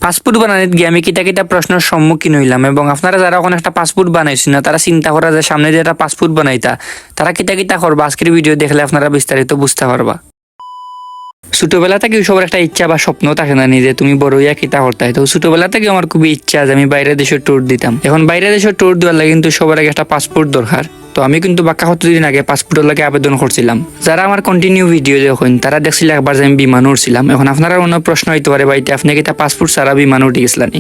Passport বানানিত গিয়ে আমি কিতা কিতা প্রশ্নের সম্মুখীন হইলাম এবং আপনারা যারা ওখানে একটা পাসপোর্ট বানাইছেন না তারা চিন্তা করা যে সামনে যে একটা পাসপোর্ট বানাইতা তারা কিতা কিতা করবা আজকের ভিডিও দেখলে আপনারা বিস্তারিত বুঝতে পারবা। ছোটবেলা থেকে সবার একটা ইচ্ছা বা স্বপ্ন থাকে না নিজে তুমি বড় হইয়া কিতা করতে হয়। তো ছোটবেলা থেকে আমার খুবই ইচ্ছা যে আমি বাইরের দেশের ট্যুর দিতাম। এখন বাইরের দেশের ট্যুর দেওয়ার লাগে কিন্তু সবার আগে একটা পাসপোর্ট দরকার। তো আমি কিন্তু বাক্কা কতদিন আগে পাসপোর্টের লাগে আবেদন করছিলাম। যারা আমার কন্টিনিউ ভিডিও দেখেন তারা দেখছিল একবার যে আমি বিমান উঠছিলাম। এখন আপনারা অন্য প্রশ্ন হইতে পারে ভাইতে আপনি কি পাসপোর্ট ছাড়া বিমান উঠে গেছিলেন?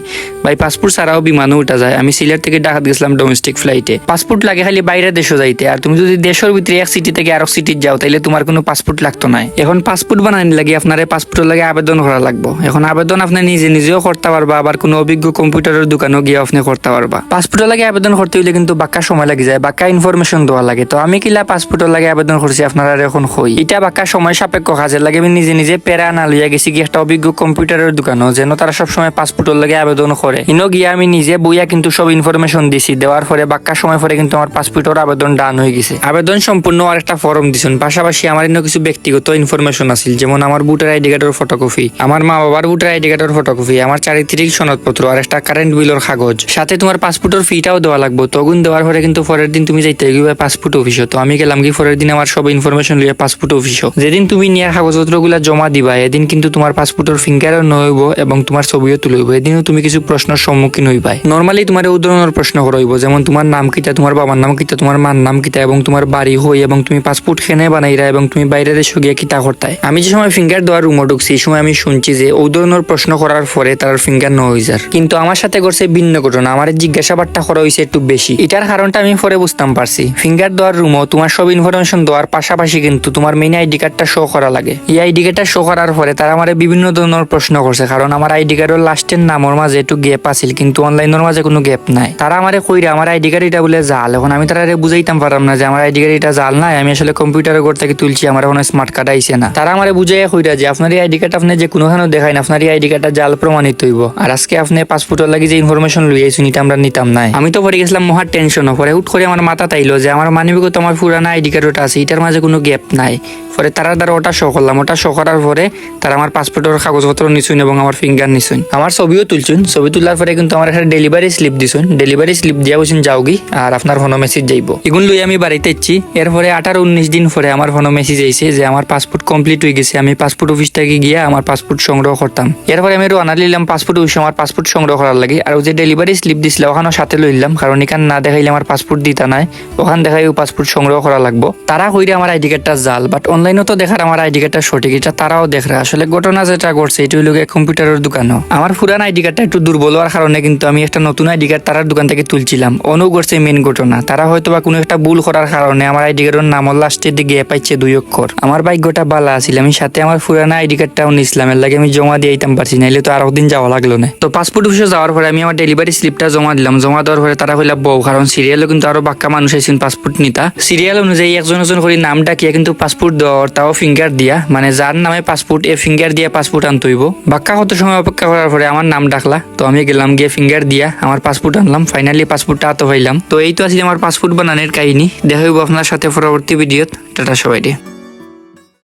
ভাই পাসপোর্ট ছাড়াও বিমানও উঠা যায়। আমি সিলেট থেকে ঢাকা গেছিলাম ডোমেস্টিক ফ্লাইটে। পাসপোর্ট লাগে খালি বাইরের দেশে যাইতে, আর তুমি যদি দেশের ভিতরে এক সিটি থেকে আরেক সিটি যাও তাহলে তোমার কোনো পাসপোর্ট লাগতো না। এখন পাসপোর্ট বানানি লাগে আপনার পাসপোর্টের লাগে আবেদন করা লাগবে। এখন আবেদন আপনি নিজেও করতে পারবা, আবার কোনো অভিজ্ঞ কম্পিউটারের দোকানেও গিয়ে আপনি করতে পারবা। পাসপোর্টের লাগে আবেদন করতে হইলে কিন্তু বাক্কা সময় লাগে যায়, বাক্কা ইনফরমেশন দেওয়া লাগে। তো আমি কিলা পাসপোর্টের লাগে আবেদন করছি আপনারা এখন কই এটা বাক্কা সময় সাপেক্ষ কাজের লাগে। আমি নিজে পেরা না লইয়া গেছি কি একটা অভিজ্ঞ কম্পিউটারের দোকানও যেন তারা সবসময় পাসপোর্টের লাগে আবেদন করে। ইনো গিয়ে আমি নিজে বইয়া কিন্তু সব ইনফরমেশন দিছি, দেওয়ার পরে বাক্কা সময় পরে কিন্তু আমার পাসপোর্টের আবেদন ডান হয়ে গেছে। আবেদন সম্পূর্ণ আর একটা ফর্ম দিছেন, পাশাপাশি আমার ইনো কিছু ব্যক্তিগত ইনফরমেশন আছিল, যেমন আমার ভোটার আইডি কার্ডের ফটোকপি, আমার মা বাবার ভোটার আইডি কার্ডের ফটোকপি, আমার চারিত্রিক সনদপত্র আর একটা কারেন্ট বিলের কাগজ, সাথে তোমার পাসপোর্টের ফিটাও দেওয়া লাগবে। তখন দেওয়ার পরে কিন্তু পরের দিন তুমি যাইতে গিয়ে পাসপোর্ট অফিসে। তো আমি গেলাম কি পরের দিন আমার সব ইনফরমেশন লিয়ে পাসপোর্ট অফিসে। যেদিন তুমি নিয়ে কাগজপত্রগুলো জমা দিবা এদিন কিন্তু তোমার পাসপোর্টের ফিঙ্গারও নইব এবং তোমার ছবিও তুলব। এদিনও তুমি কিছু প্রশ্নের সম্মুখীন হইবা। নর্মালি তোমার এই ধরনের প্রশ্ন করইব, যেমন তোমার নাম কিতা, তোমার বাবার নাম কিতা, তোমার মার নাম কিতা এবং তোমার বাড়ি হই এবং তুমি পাসপোর্ট খেনে বানাইরা এবং তুমি বাইরে দেশে গিয়ে কিতা করতাই। আমি যে সময় ফিঙ্গার দেওয়ার রুমে ঢুকছি এই সময় আমি শুনছি যে ওই ধরনের প্রশ্ন করার পরে তার ফিঙ্গার ন হয়ে যার, কিন্তু আমার সাথে করছে ভিন্ন ঘটনা। আমার জিজ্ঞাসাবাদটা করা হয়েছে একটু বেশি। এটার কারণটা আমি পরে বুঝতাম পারছি। ফিঙ্গার দেওয়ার রুমও তোমার সব ইনফরমেশন দেওয়ার পাশাপাশি কিন্তু তোমার মেইন আইডি কার্ডটা শো করা লাগে। এই আইডি কার্ডটা শো করার পরে তারা আমার বিভিন্ন ধরনের প্রশ্ন করছে, কারণ আমার আইডি কার্ডের লাস্টের নামের মাঝে একটু গ্যাপ আছিল কিন্তু অনলাইনের মাঝে কোনো গ্যাপ নাই। তারা আমারে কইরা আমার আইডি কার্ড এটা বলে জাল। এখন আমি তারা বুঝাইতাম পারলাম না যে আমার আইডি কার্ড এটা জাল নাই, আমি আসলে কম্পিউটারের ঘর থেকে তুলছি, আমার এখন স্মার্ট কার্ড আইছে না। তারা আমারে বুঝাইয়া কইরা যে আপনার এই আইডি কার্ড আপনি যে কোনোখানে দেখাইন আপনার এই আইডি কার্ডটা জাল প্রমাণিত হইব, আর আজকে আপনি পাসপোর্টের লাগি যে ইনফরমেশন লইয়াইছেন এটা আমরা নিতাম নাই। আমি তো পরে গেছিলাম মহা টেনশন। পরে হুট করে আমার মাথা তাইলো যে আমার মানিব্যাগও তো আমার পুরানা আইডি কার্ড ওটা আছে, এটার মাঝে কোনো গ্যাপ নাই। পরে তারা দ্বারা ওটা শো করলাম, ওটা শো করার পরে তারা আমার পাসপোর্টের কাগজপত্র নিছুন এবং আমার ফিঙ্গার নিছুন, আমার ছবিও তুলছুন। ছবি তোলার পরে কিন্তু আমার একটা ডেলিভারি স্লিপ দিছুন। ডেলিভারি স্লিপ দিয়া বলছেন যাওগি আর আপনার ফোন মেসেজ যাইব। এগুলো লই আমি বাড়িতে ইচ্ছি। এরপরে 18-19 দিন পরে আমার ফোন মেসেজ আইছে যে আমার পাসপোর্ট কমপ্লিট হয়ে গেছে। আমি পাসপোর্ট অফিস থেকে গিয়ে আমার পাসপোর্ট সংগ্রহ করতাম। এরপরে আমি রওনা নিলাম পাসপোর্ট অফিসে আমার পাসপোর্ট সংগ্রহ করার লাগে। আর ওই যে ডেলিভারি স্লিপ দিছিল ওখানে সাথে লইলাম, কারণ এখানে না দেখাইলে আমার পাসপোর্ট দিতা নাই, ওখানে দেখাই পাসপোর্ট সংগ্রহ করা লাগবো। তারা কইরা আমার আইডি কার্ডটা জাল, বাট অনলাইনে তো দেখার আমার আইডি কার্ডটা সঠিক, এটা তারাও দেখরা। আসলে ঘটনা যেটা ঘটছে এটা হইল কম্পিউটারের দোকানও। আমার পুরান আইডি কার্ডটা একটু দুর্বল হওয়ার কারণে কিন্তু আমি একটা নতুন আইডি কার্ড তার দোকান থেকে তুলছিলাম। অনু করছে মেন ঘটনা, তারা হয়তো বা কোনো একটা ভুল করার কারণে আমার আইডি কার্ডের নাম লাস্টের দিকে পাইছে 2 অক্ষর। আমার ভাগ্যটা বালা আছিল, আমি সাথে আমার পুরানা আইডি কার্ডটাও নিছিলাম, এর লাগে আমি জমা দিয়ে আইতাম পারছি, নাইলে তো আরো দিন যাওয়া লাগলো না। তো পাসপোর্ট অফিসে যাওয়ার পরে আমি আমার ডেলিভারি স্লিপটা জমা দিলাম। জমা দেওয়ার পরে তারা হইলা বউ, কারণ সিরিয়ালও কিন্তু আরো বাক্কা মানুষ আইছেন পাসপোর্ট নিতা। সিরিয়াল অনুযায়ী একজন করে নাম ডাকিয়া কিন্তু পাসপোর্ট দেওয়ার, তাও ফিঙ্গার দিয়া, মানে যার নামে পাসপোর্ট এ ফিঙ্গার দিয়া পাসপোর্ট আনতে হইব। বাক্কা কত সময় অপেক্ষা করার পরে আমার নাম ডাকলা, তো আমি গেলাম গিয়ে ফিঙ্গার দিয়া আমার পাসপোর্ট আনলাম। ফাইনালি পাসপোর্টটা আতো পাইলাম। তো এই তো আছে আমার পাসপোর্ট বানানোর কাহিনী। দেখা হইব আপনার সাথে পরবর্তী ভিডিওত। টাটা সবাই।